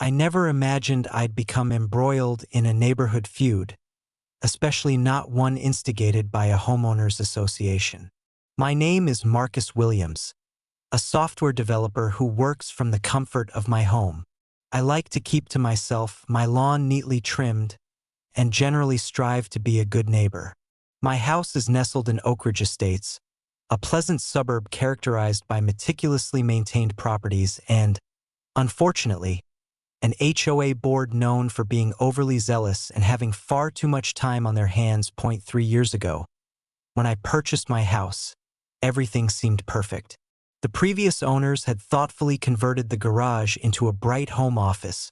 I never imagined I'd become embroiled in a neighborhood feud, especially not one instigated by a homeowners association. My name is Marcus Williams, a software developer who works from the comfort of my home. I like to keep to myself, my lawn neatly trimmed, and generally strive to be a good neighbor. My house is nestled in Oak Ridge Estates, a pleasant suburb characterized by meticulously maintained properties and, unfortunately, an HOA board known for being overly zealous and having far too much time on their hands. 3 years ago, when I purchased my house, everything seemed perfect. The previous owners had thoughtfully converted the garage into a bright home office,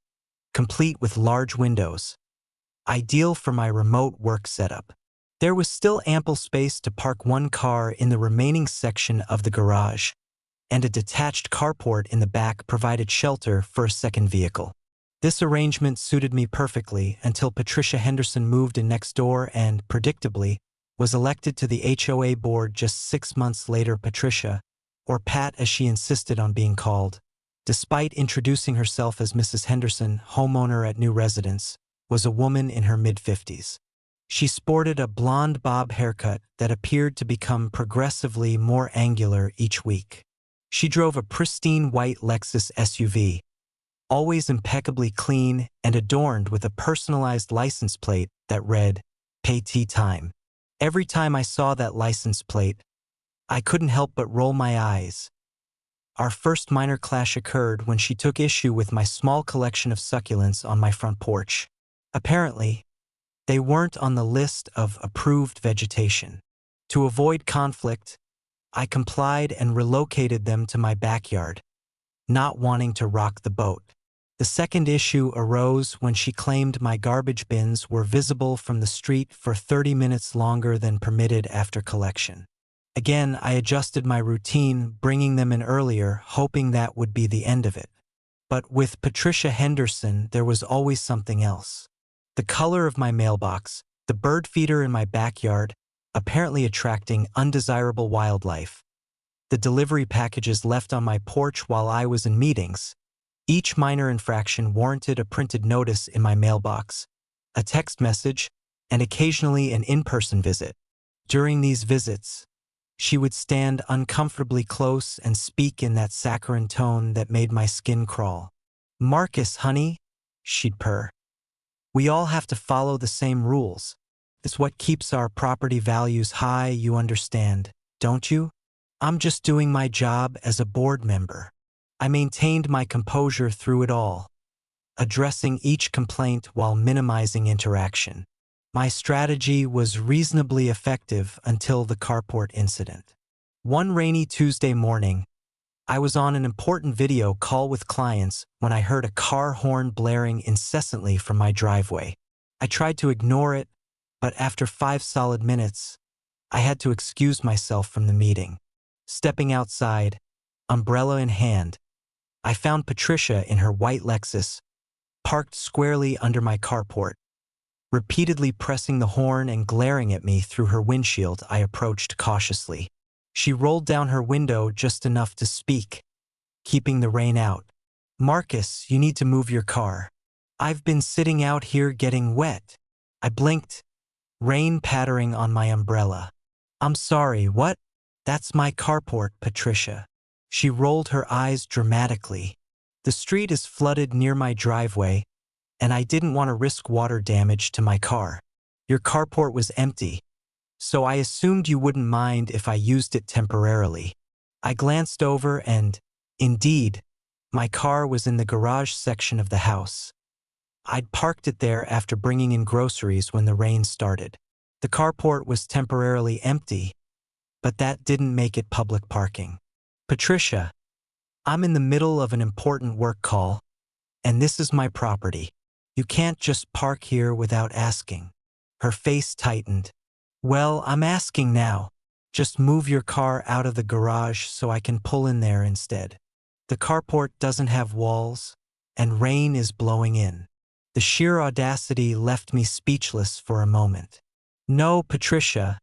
complete with large windows, ideal for my remote work setup. There was still ample space to park one car in the remaining section of the garage, and a detached carport in the back provided shelter for a second vehicle. This arrangement suited me perfectly until Patricia Henderson moved in next door and, predictably, was elected to the HOA board just 6 months later. Patricia, or Pat as she insisted on being called, despite introducing herself as Mrs. Henderson, homeowner at new residence, was a woman in her mid-50s. She sported a blonde bob haircut that appeared to become progressively more angular each week. She drove a pristine white Lexus SUV, always impeccably clean and adorned with a personalized license plate that read, "Pay tea time." Every time I saw that license plate, I couldn't help but roll my eyes. Our first minor clash occurred when she took issue with my small collection of succulents on my front porch. Apparently, they weren't on the list of approved vegetation. To avoid conflict, I complied and relocated them to my backyard, not wanting to rock the boat. The second issue arose when she claimed my garbage bins were visible from the street for 30 minutes longer than permitted after collection. Again, I adjusted my routine, bringing them in earlier, hoping that would be the end of it. But with Patricia Henderson, there was always something else. The color of my mailbox, the bird feeder in my backyard, apparently attracting undesirable wildlife, the delivery packages left on my porch while I was in meetings. Each minor infraction warranted a printed notice in my mailbox, a text message, and occasionally an in-person visit. During these visits, she would stand uncomfortably close and speak in that saccharine tone that made my skin crawl. "Marcus, honey," she'd purr. "We all have to follow the same rules. It's what keeps our property values high, you understand, don't you? I'm just doing my job as a board member." I maintained my composure through it all, addressing each complaint while minimizing interaction. My strategy was reasonably effective until the carport incident. One rainy Tuesday morning, I was on an important video call with clients when I heard a car horn blaring incessantly from my driveway. I tried to ignore it, but after 5 solid minutes, I had to excuse myself from the meeting. Stepping outside, umbrella in hand, I found Patricia in her white Lexus, parked squarely under my carport. Repeatedly pressing the horn and glaring at me through her windshield, I approached cautiously. She rolled down her window just enough to speak, keeping the rain out. "Marcus, you need to move your car. I've been sitting out here getting wet." I blinked, rain pattering on my umbrella. "I'm sorry, what?" "That's my carport, Patricia." She rolled her eyes dramatically. "The street is flooded near my driveway, and I didn't want to risk water damage to my car. Your carport was empty, so I assumed you wouldn't mind if I used it temporarily." I glanced over and, indeed, my car was in the garage section of the house. I'd parked it there after bringing in groceries when the rain started. The carport was temporarily empty, but that didn't make it public parking. "Patricia, I'm in the middle of an important work call, and this is my property. You can't just park here without asking." Her face tightened. "Well, I'm asking now. Just move your car out of the garage so I can pull in there instead. The carport doesn't have walls, and rain is blowing in." The sheer audacity left me speechless for a moment. "No, Patricia,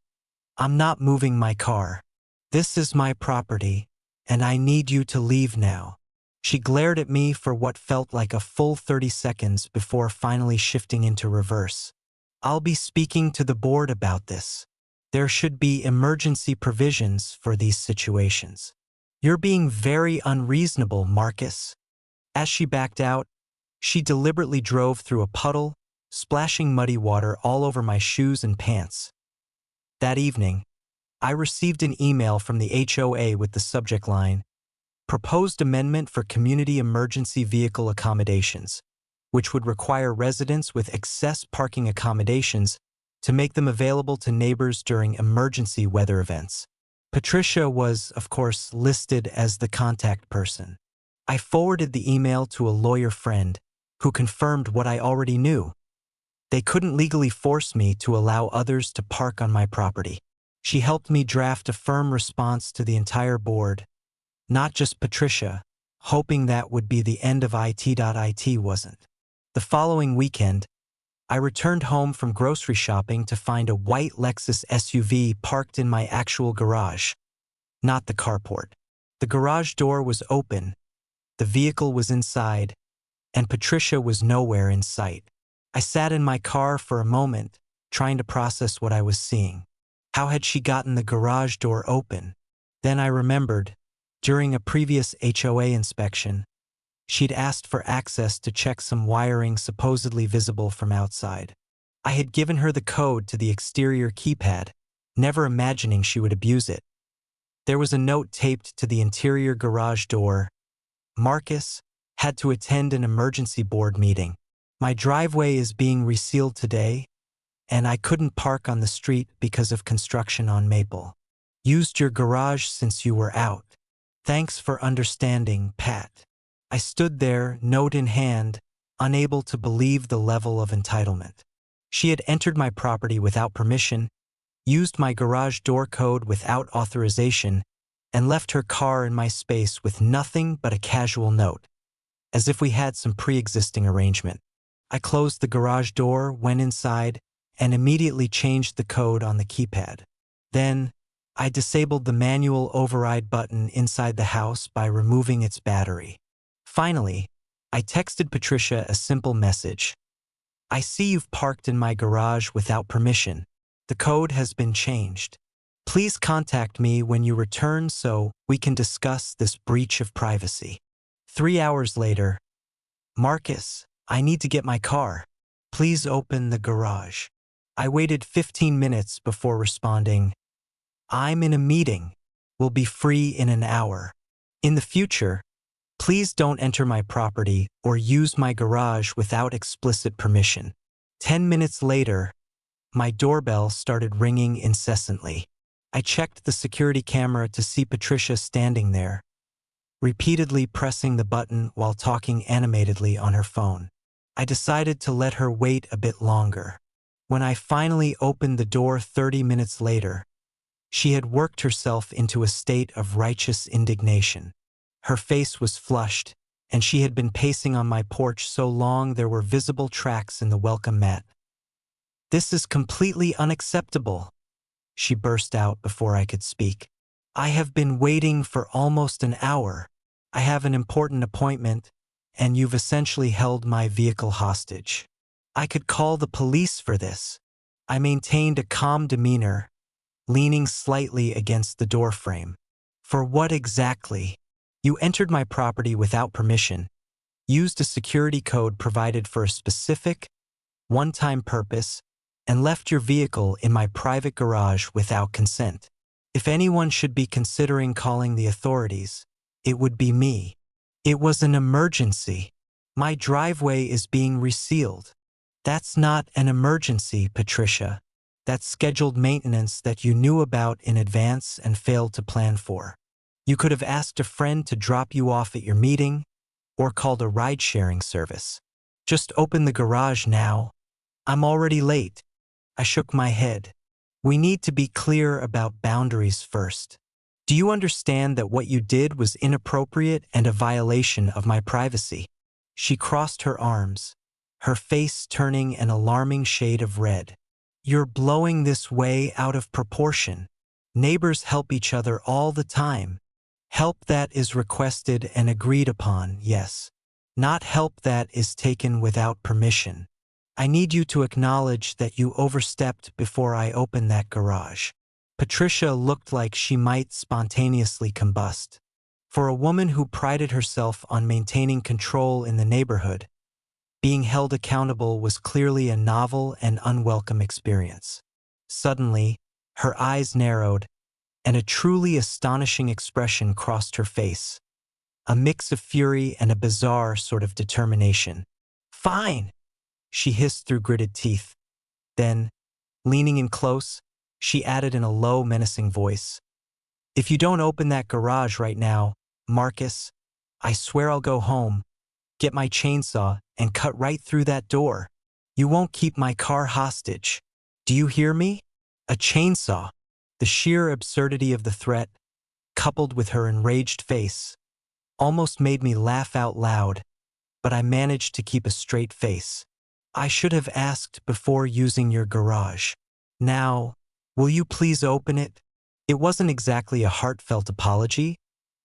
I'm not moving my car. This is my property, and I need you to leave now." She glared at me for what felt like a full 30 seconds before finally shifting into reverse. I'll be speaking to the board about this. There should be emergency provisions for these situations. You're being very unreasonable, Marcus. As she backed out, she deliberately drove through a puddle, splashing muddy water all over my shoes and pants. That evening, I received an email from the HOA with the subject line, "Proposed Amendment for Community Emergency Vehicle Accommodations," which would require residents with excess parking accommodations to make them available to neighbors during emergency weather events. Patricia was, of course, listed as the contact person. I forwarded the email to a lawyer friend who confirmed what I already knew. They couldn't legally force me to allow others to park on my property. She helped me draft a firm response to the entire board, not just Patricia, hoping that would be the end of IT. Wasn't. The following weekend, I returned home from grocery shopping to find a white Lexus SUV parked in my actual garage, not the carport. The garage door was open, the vehicle was inside, and Patricia was nowhere in sight. I sat in my car for a moment, trying to process what I was seeing. How had she gotten the garage door open? Then I remembered, during a previous HOA inspection, she'd asked for access to check some wiring supposedly visible from outside. I had given her the code to the exterior keypad, never imagining she would abuse it. There was a note taped to the interior garage door. Marcus had to attend an emergency board meeting. My driveway is being resealed today, and I couldn't park on the street because of construction on Maple. Used your garage since you were out. Thanks for understanding, Pat. I stood there, note in hand, unable to believe the level of entitlement. She had entered my property without permission, used my garage door code without authorization, and left her car in my space with nothing but a casual note, as if we had some pre-existing arrangement. I closed the garage door, went inside, and immediately changed the code on the keypad. Then, I disabled the manual override button inside the house by removing its battery. Finally, I texted Patricia a simple message. "I see you've parked in my garage without permission. The code has been changed. Please contact me when you return so we can discuss this breach of privacy." 3 hours later, "Marcus, I need to get my car. Please open the garage." I waited 15 minutes before responding, "I'm in a meeting. Will be free in an hour. In the future, please don't enter my property or use my garage without explicit permission." 10 minutes later, my doorbell started ringing incessantly. I checked the security camera to see Patricia standing there, repeatedly pressing the button while talking animatedly on her phone. I decided to let her wait a bit longer. When I finally opened the door 30 minutes later, she had worked herself into a state of righteous indignation. Her face was flushed, and she had been pacing on my porch so long there were visible tracks in the welcome mat. "This is completely unacceptable," she burst out before I could speak. "I have been waiting for almost an hour. I have an important appointment, and you've essentially held my vehicle hostage. I could call the police for this." I maintained a calm demeanor, leaning slightly against the doorframe. "For what exactly? You entered my property without permission, used a security code provided for a specific, one-time purpose, and left your vehicle in my private garage without consent. If anyone should be considering calling the authorities, it would be me. It was an emergency. My driveway is being resealed." "That's not an emergency, Patricia. That's scheduled maintenance that you knew about in advance and failed to plan for. You could have asked a friend to drop you off at your meeting or called a ride-sharing service. Just open the garage now. I'm already late." I shook my head. "We need to be clear about boundaries first. Do you understand that what you did was inappropriate and a violation of my privacy?" She crossed her arms, her face turning an alarming shade of red. "You're blowing this way out of proportion. Neighbors help each other all the time. Help that is requested and agreed upon, yes. Not help that is taken without permission. I need you to acknowledge that you overstepped before I open that garage. Patricia looked like she might spontaneously combust. For a woman who prided herself on maintaining control in the neighborhood, being held accountable was clearly a novel and unwelcome experience. Suddenly, her eyes narrowed, and a truly astonishing expression crossed her face, a mix of fury and a bizarre sort of determination. "Fine," she hissed through gritted teeth. Then, leaning in close, she added in a low, menacing voice, "If you don't open that garage right now, Marcus, I swear I'll go home, get my chainsaw, and cut right through that door. You won't keep my car hostage. Do you hear me? A chainsaw." The sheer absurdity of the threat, coupled with her enraged face, almost made me laugh out loud, but I managed to keep a straight face. "I should have asked before using your garage. Now, will you please open it?" It wasn't exactly a heartfelt apology,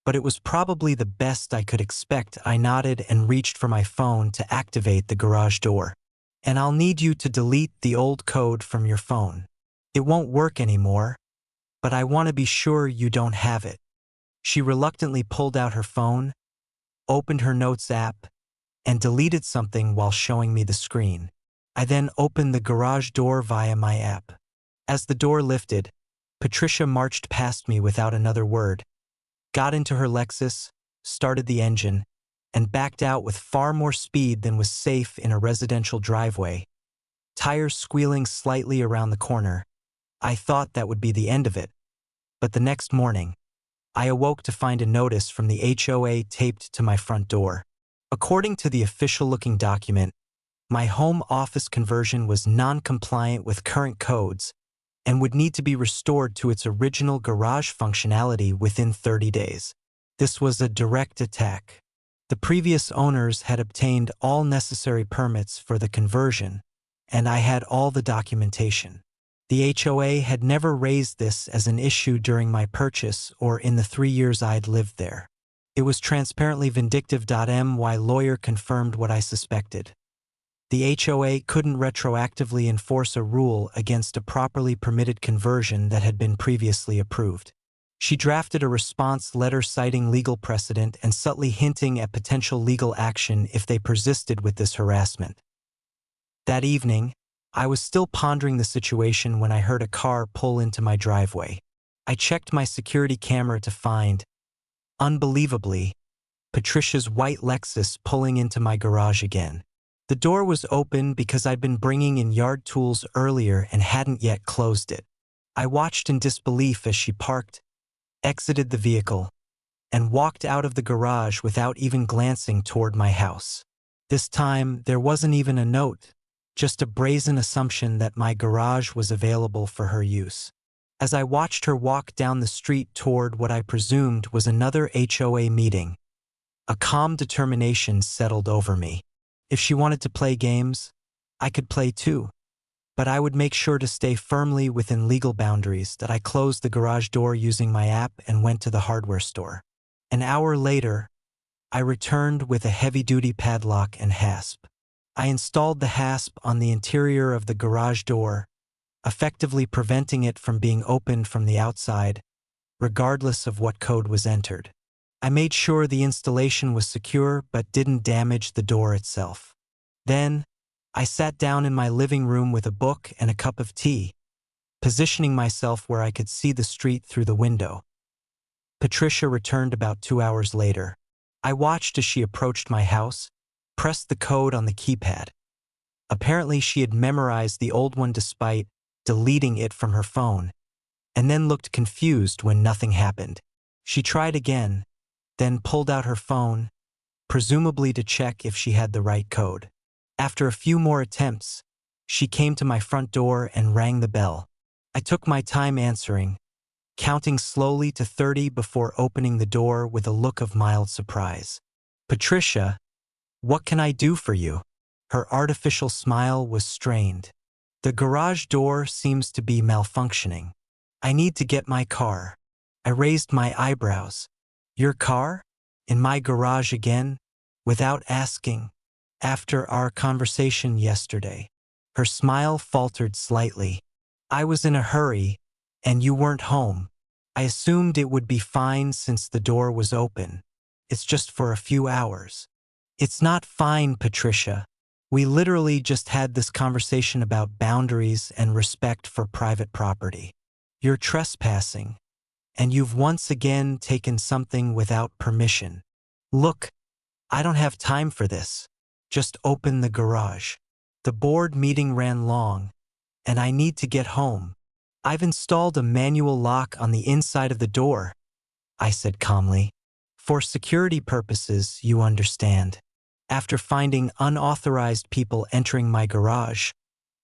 but it was probably the best I could expect. I nodded and reached for my phone to activate the garage door. "And I'll need you to delete the old code from your phone. It won't work anymore, but I want to be sure you don't have it." She reluctantly pulled out her phone, opened her Notes app, and deleted something while showing me the screen. I then opened the garage door via my app. As the door lifted, Patricia marched past me without another word, got into her Lexus, started the engine, and backed out with far more speed than was safe in a residential driveway, tires squealing slightly around the corner. I thought that would be the end of it, but the next morning, I awoke to find a notice from the HOA taped to my front door. According to the official-looking document, my home office conversion was non-compliant with current codes and would need to be restored to its original garage functionality within 30 days. This was a direct attack. The previous owners had obtained all necessary permits for the conversion, and I had all the documentation. The HOA had never raised this as an issue during my purchase or in the 3 years I'd lived there. It was transparently vindictive. My lawyer confirmed what I suspected. The HOA couldn't retroactively enforce a rule against a properly permitted conversion that had been previously approved. She drafted a response letter citing legal precedent and subtly hinting at potential legal action if they persisted with this harassment. That evening, I was still pondering the situation when I heard a car pull into my driveway. I checked my security camera to find, unbelievably, Patricia's white Lexus pulling into my garage again. The door was open because I'd been bringing in yard tools earlier and hadn't yet closed it. I watched in disbelief as she parked, exited the vehicle, and walked out of the garage without even glancing toward my house. This time, there wasn't even a note, just a brazen assumption that my garage was available for her use. As I watched her walk down the street toward what I presumed was another HOA meeting, a calm determination settled over me. If she wanted to play games, I could play too, but I would make sure to stay firmly within legal boundaries. That I closed the garage door using my app and went to the hardware store. An hour later, I returned with a heavy-duty padlock and hasp. I installed the hasp on the interior of the garage door, effectively preventing it from being opened from the outside, regardless of what code was entered. I made sure the installation was secure but didn't damage the door itself. Then, I sat down in my living room with a book and a cup of tea, positioning myself where I could see the street through the window. Patricia returned about 2 hours later. I watched as she approached my house, pressed the code on the keypad. Apparently, she had memorized the old one despite deleting it from her phone, and then looked confused when nothing happened. She tried again, then pulled out her phone, presumably to check if she had the right code. After a few more attempts, she came to my front door and rang the bell. I took my time answering, counting slowly to 30 before opening the door with a look of mild surprise. "Patricia, what can I do for you?" Her artificial smile was strained. "The garage door seems to be malfunctioning. I need to get my car." I raised my eyebrows. Your car? In my garage again? Without asking? After our conversation yesterday. Her smile faltered slightly. I was in a hurry, and you weren't home. I assumed it would be fine since the door was open. It's just for a few hours. It's not fine, Patricia. We literally just had this conversation about boundaries and respect for private property. You're trespassing, and you've once again taken something without permission. Look, I don't have time for this. Just open the garage. The board meeting ran long, and I need to get home. I've installed a manual lock on the inside of the door, I said calmly. For security purposes, you understand. After finding unauthorized people entering my garage,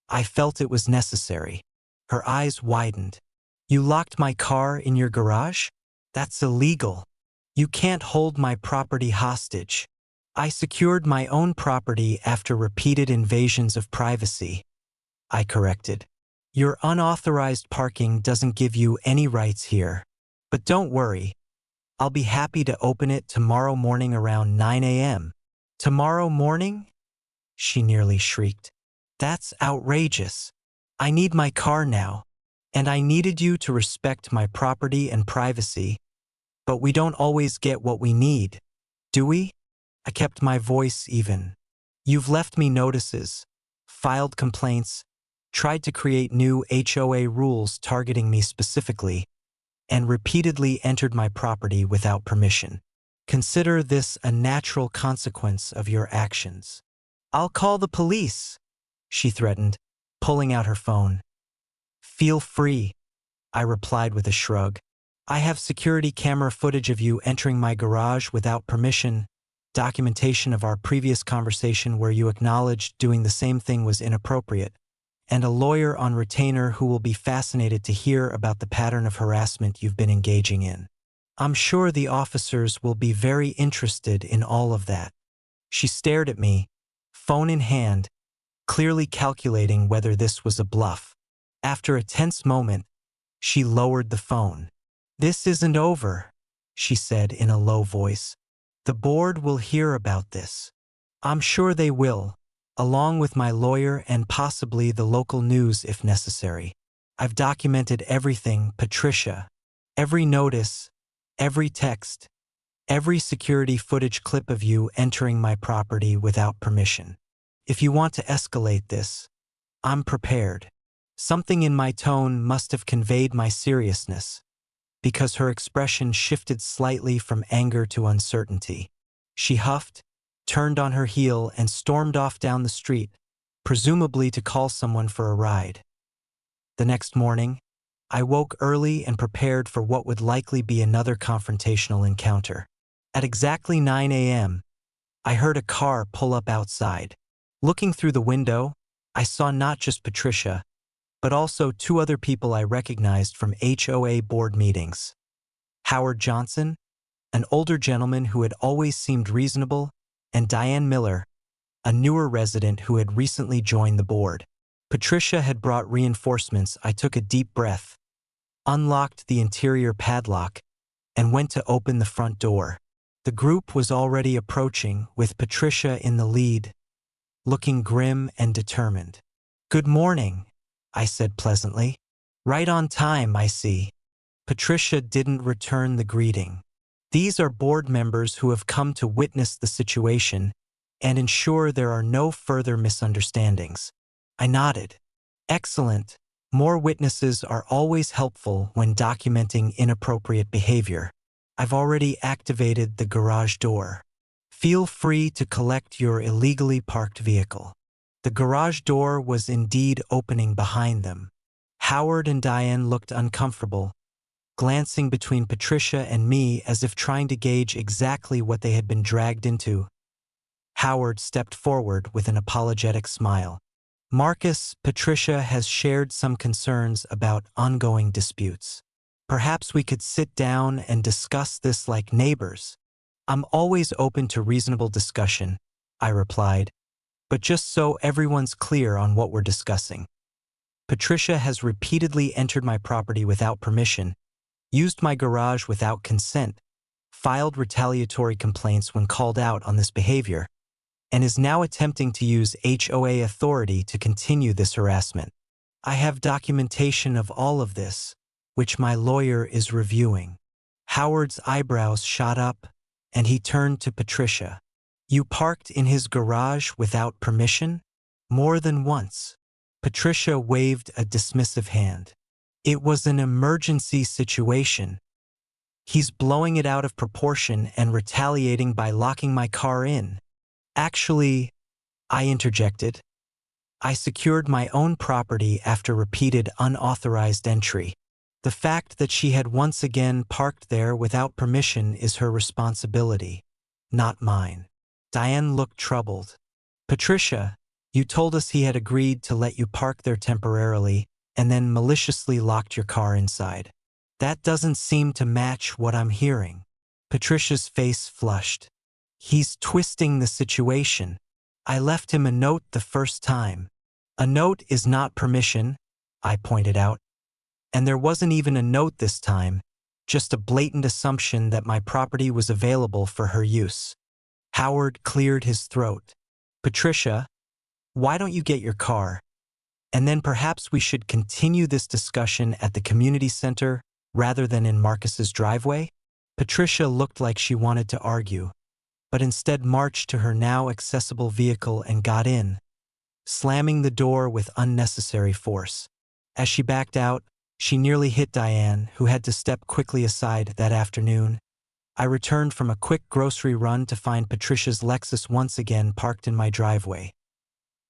I felt it was necessary. Her eyes widened. You locked my car in your garage? That's illegal. You can't hold my property hostage. I secured my own property after repeated invasions of privacy, I corrected. Your unauthorized parking doesn't give you any rights here. But don't worry. I'll be happy to open it tomorrow morning around 9 a.m. Tomorrow morning? She nearly shrieked. That's outrageous. I need my car now, and I needed you to respect my property and privacy. But we don't always get what we need, do we? I kept my voice even. You've left me notices, filed complaints, tried to create new HOA rules targeting me specifically, and repeatedly entered my property without permission. Consider this a natural consequence of your actions. I'll call the police, she threatened, pulling out her phone. Feel free, I replied with a shrug. I have security camera footage of you entering my garage without permission, documentation of our previous conversation where you acknowledged doing the same thing was inappropriate, and a lawyer on retainer who will be fascinated to hear about the pattern of harassment you've been engaging in. I'm sure the officers will be very interested in all of that. She stared at me, phone in hand, clearly calculating whether this was a bluff. After a tense moment, she lowered the phone. This isn't over, she said in a low voice. The board will hear about this. I'm sure they will, along with my lawyer and possibly the local news if necessary. I've documented everything, Patricia. Every notice, every text, every security footage clip of you entering my property without permission. If you want to escalate this, I'm prepared. Something in my tone must have conveyed my seriousness, because her expression shifted slightly from anger to uncertainty. She huffed, turned on her heel, and stormed off down the street, presumably to call someone for a ride. The next morning, I woke early and prepared for what would likely be another confrontational encounter. At exactly 9 a.m., I heard a car pull up outside. Looking through the window, I saw not just Patricia, but also two other people I recognized from HOA board meetings. Howard Johnson, an older gentleman who had always seemed reasonable, and Diane Miller, a newer resident who had recently joined the board. Patricia had brought reinforcements. I took a deep breath, unlocked the interior padlock, and went to open the front door. The group was already approaching, with Patricia in the lead, looking grim and determined. Good morning, I said pleasantly. Right on time, I see. Patricia didn't return the greeting. These are board members who have come to witness the situation and ensure there are no further misunderstandings. I nodded. Excellent. More witnesses are always helpful when documenting inappropriate behavior. I've already activated the garage door. Feel free to collect your illegally parked vehicle. The garage door was indeed opening behind them. Howard and Diane looked uncomfortable, glancing between Patricia and me as if trying to gauge exactly what they had been dragged into. Howard stepped forward with an apologetic smile. Marcus, Patricia has shared some concerns about ongoing disputes. Perhaps we could sit down and discuss this like neighbors. I'm always open to reasonable discussion, I replied, but just so everyone's clear on what we're discussing. Patricia has repeatedly entered my property without permission, used my garage without consent, filed retaliatory complaints when called out on this behavior, and is now attempting to use HOA authority to continue this harassment. I have documentation of all of this, which my lawyer is reviewing. Howard's eyebrows shot up, and he turned to Patricia. You parked in his garage without permission? More than once. Patricia waved a dismissive hand. It was an emergency situation. He's blowing it out of proportion and retaliating by locking my car in. Actually, I interjected. I secured my own property after repeated unauthorized entry. The fact that she had once again parked there without permission is her responsibility, not mine. Diane looked troubled. Patricia, you told us he had agreed to let you park there temporarily and then maliciously locked your car inside. That doesn't seem to match what I'm hearing. Patricia's face flushed. He's twisting the situation. I left him a note the first time. A note is not permission, I pointed out. And there wasn't even a note this time, just a blatant assumption that my property was available for her use. Howard cleared his throat. Patricia, why don't you get your car? And then perhaps we should continue this discussion at the community center rather than in Marcus's driveway? Patricia looked like she wanted to argue, but instead marched to her now accessible vehicle and got in, slamming the door with unnecessary force. As she backed out, she nearly hit Diane, who had to step quickly aside that afternoon. I returned from a quick grocery run to find Patricia's Lexus once again parked in my driveway.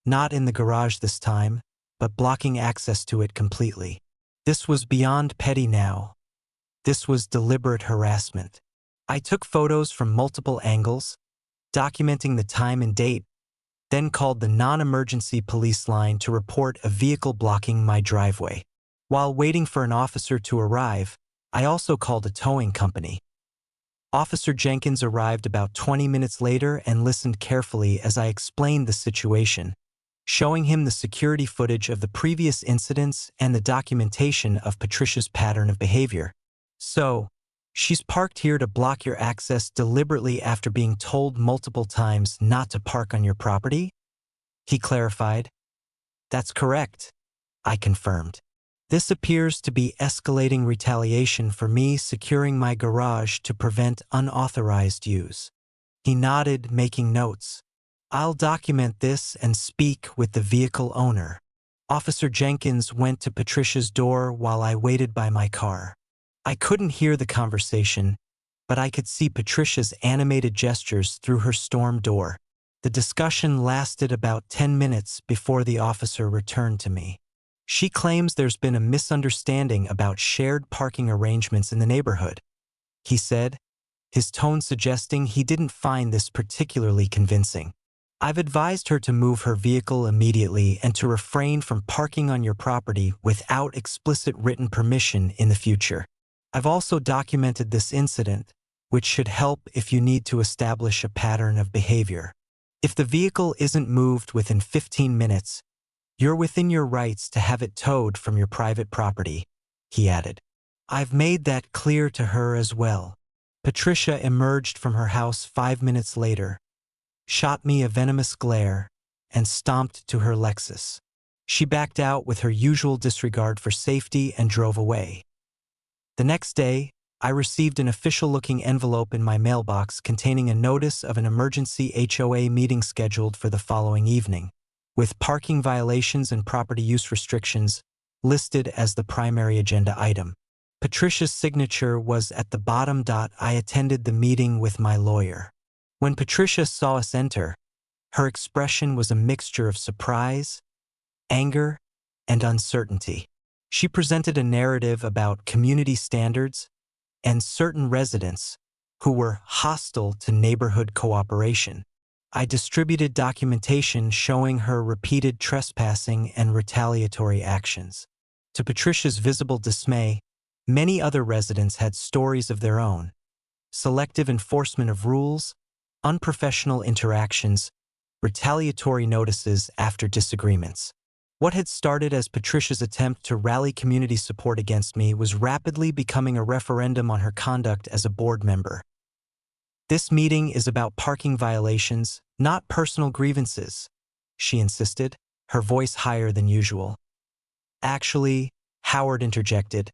Not in the garage this time, but blocking access to it completely. This was beyond petty now. This was deliberate harassment. I took photos from multiple angles, documenting the time and date, then called the non-emergency police line to report a vehicle blocking my driveway. While waiting for an officer to arrive, I also called a towing company. Officer Jenkins arrived about 20 minutes later and listened carefully as I explained the situation, showing him the security footage of the previous incidents and the documentation of Patricia's pattern of behavior. So, she's parked here to block your access deliberately after being told multiple times not to park on your property? He clarified. That's correct, I confirmed. This appears to be escalating retaliation for me securing my garage to prevent unauthorized use. He nodded, making notes. I'll document this and speak with the vehicle owner. Officer Jenkins went to Patricia's door while I waited by my car. I couldn't hear the conversation, but I could see Patricia's animated gestures through her storm door. The discussion lasted about 10 minutes before the officer returned to me. She claims there's been a misunderstanding about shared parking arrangements in the neighborhood, he said, his tone suggesting he didn't find this particularly convincing. I've advised her to move her vehicle immediately and to refrain from parking on your property without explicit written permission in the future. I've also documented this incident, which should help if you need to establish a pattern of behavior. If the vehicle isn't moved within 15 minutes, you're within your rights to have it towed from your private property, he added. I've made that clear to her as well. Patricia emerged from her house 5 minutes later, shot me a venomous glare, and stomped to her Lexus. She backed out with her usual disregard for safety and drove away. The next day, I received an official-looking envelope in my mailbox containing a notice of an emergency HOA meeting scheduled for the following evening, with parking violations and property use restrictions listed as the primary agenda item. Patricia's signature was at the bottom. I attended the meeting with my lawyer. When Patricia saw us enter, her expression was a mixture of surprise, anger, and uncertainty. She presented a narrative about community standards and certain residents who were hostile to neighborhood cooperation. I distributed documentation showing her repeated trespassing and retaliatory actions. To Patricia's visible dismay, many other residents had stories of their own: selective enforcement of rules, unprofessional interactions, retaliatory notices after disagreements. What had started as Patricia's attempt to rally community support against me was rapidly becoming a referendum on her conduct as a board member. This meeting is about parking violations, not personal grievances, she insisted, her voice higher than usual. Actually, Howard interjected,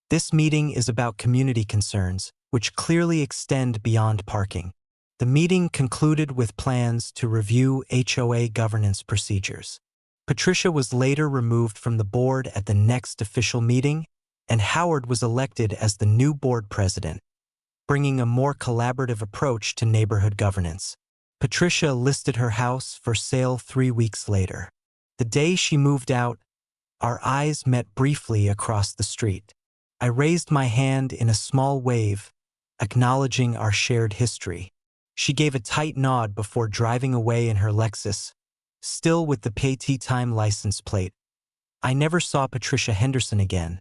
this meeting is about community concerns, which clearly extend beyond parking. The meeting concluded with plans to review HOA governance procedures. Patricia was later removed from the board at the next official meeting, and Howard was elected as the new board president, bringing a more collaborative approach to neighborhood governance. Patricia listed her house for sale 3 weeks later. The day she moved out, our eyes met briefly across the street. I raised my hand in a small wave, acknowledging our shared history. She gave a tight nod before driving away in her Lexus, still with the pay time license plate. I never saw Patricia Henderson again,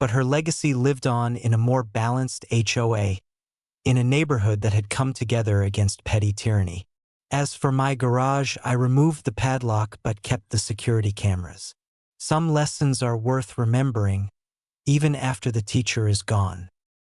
but her legacy lived on in a more balanced HOA, in a neighborhood that had come together against petty tyranny. As for my garage, I removed the padlock but kept the security cameras. Some lessons are worth remembering, even after the teacher is gone.